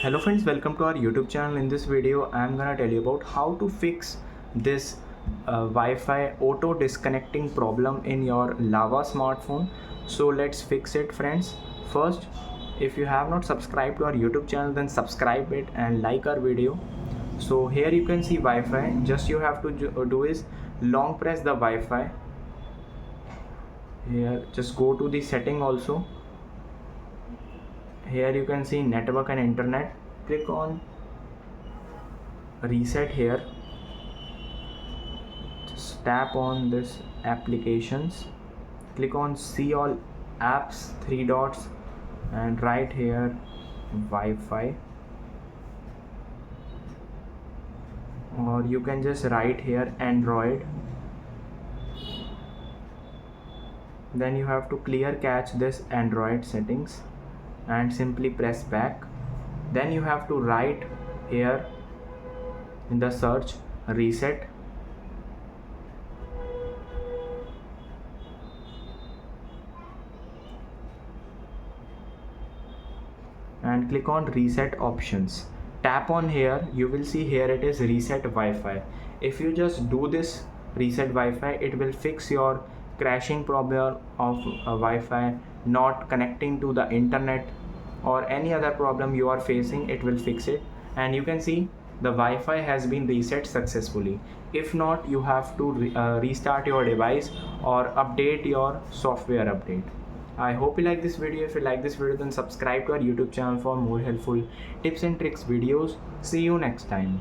Hello friends, welcome to our YouTube channel. In this video I'm gonna tell you about how to fix this Wi-Fi auto disconnecting problem in your Lava smartphone. So let's fix it friends. First, if you have not subscribed to our YouTube channel, then subscribe it and like our video. So here you can see Wi-Fi. Just you have to do is long press the Wi-Fi. Here just go to the setting also. Here you can see network and internet. Click on reset here. Just tap on this applications. Click on see all apps, three dots, and right here Wi-Fi, or you can just write here Android. Then you have to clear cache this Android settings and simply press back. Then you have to write here in the search reset, and click on reset options. Tap on here, you will see here it is reset Wi-Fi. If you just do this reset Wi-Fi, it will fix your crashing problem of Wi-Fi not connecting to the internet or any other problem you are facing. It will fix it, and you can see the Wi-Fi has been reset successfully. If not, you have to restart your device or update your software update. I hope you like this video. If you like this video, then subscribe to our YouTube channel for more helpful tips and tricks videos. See you next time.